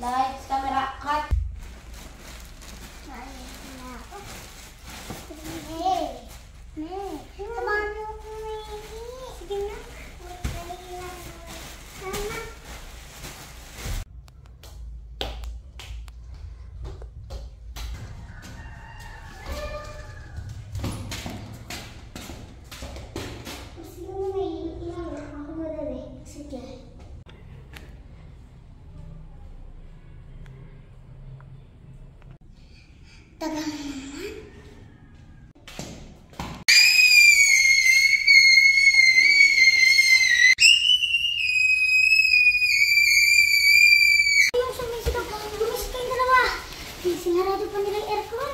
Lights, camera, cut. Samahan mo ako, Mary. Sige na. Sana. Sige mo, Mary. Ilang ako madali. Sige. Tagal naman. Yung sumisigaw, gumising kayo dalawa. Sinarado pa nila yung aircon.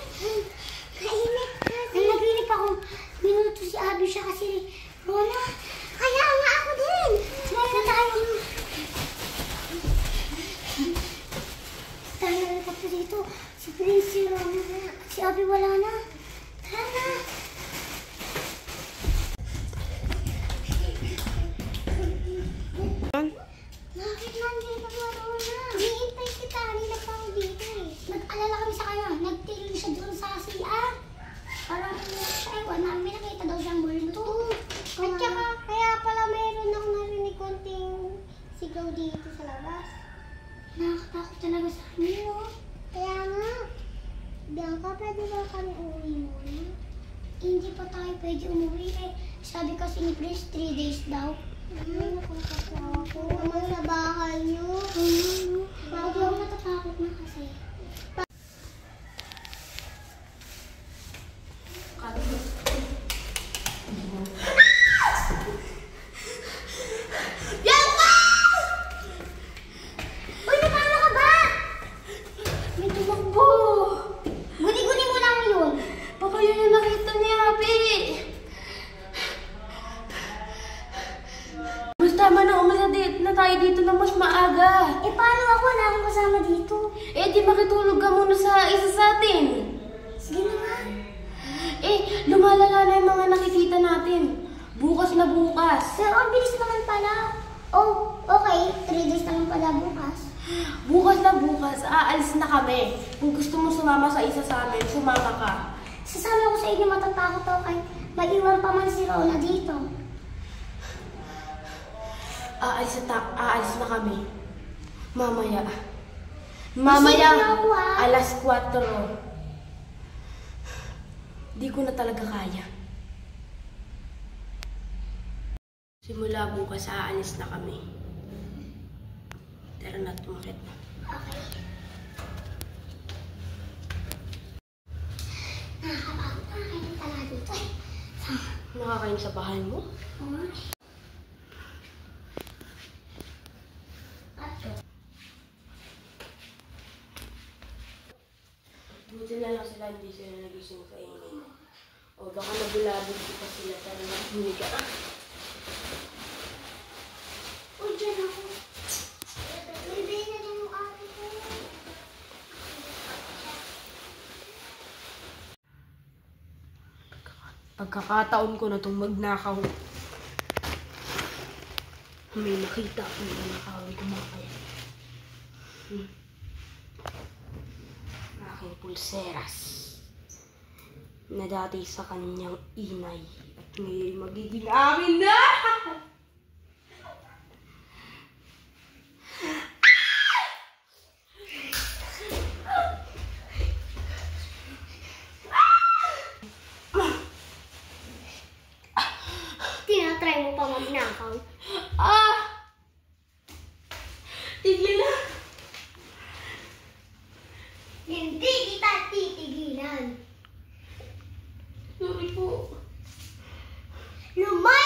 Kainit. Nanaginip ako. Minuto si Abby siya kasi Rona. Kaya nga ako din. Sumaya na tayo. Tayo na pa dito. Si Prince, si Rona, si Abby wala na. Tara na. Bakit nandito ba, Rona? Hihintay kita. Nila pa ako dito eh. Nag-alala kami sa kanya. Nagtingin siya doon sa CR. Parang siya ewan namin. May nakita daw siyang multo. At saka, kaya pala mayroon ako narinig konting sigaw dito sa labas. Nakakatakot talaga sa amin, no? Kaya nga. Bianca, pwede ba kami uuwi muna? Hindi pa tayo pwede umuwi eh. Sabi kasi ni Prince, 3 days daw. Nakakatakot ako. Naman sa bahay niyo. Bakit ako natatakot na kasi? Bianca! Uy, paano ka ba? May tumakbo. Guni-guni mo lang yun. Baka yun yung nakita ni Abby. Basta man na umalis na tayo dito na mas maaga. Eh, paano ako? Wala akong kasama dito. Eh, di makitulog ka muna sa isa sa atin. Sige na nga. Eh, lumalala na yung mga nakikita natin. Bukas na bukas. Pero ang bilis naman pala. Oh, okay. 3 days naman pala bukas. Bukas na bukas, aalis na kami. Kung gusto mo sumama sa isa sa amin, sumama ka. Sasama ko sa inyo, matatakot ako kay maiwan pa man si Rona dito. Aalis na kami. Mamaya. Isipin ako, ah. Alas 4. Di ko na talaga kaya. Simula bukas, aalis na kami. Tara na, tumakit na. Okay. Nakakapagod na kayo talaga dito eh. Nakakain sa bahay mo? Buti na lang sila, hindi sila nagising sa ingin. O baka nabulabog pa sila, pero naghumiga. Uy, dyan ako. Bibay na din yung ate ko. Pagkakataon ko na itong magnakaw. May nakita akong magnakaw kumakaya. Aking pulseras na dati sa kanyang inay at ngayon magiging amin na! Tinatry mo pa magnakaw? Tigil na! Hindi kita titigilan. Sorry po. Lumay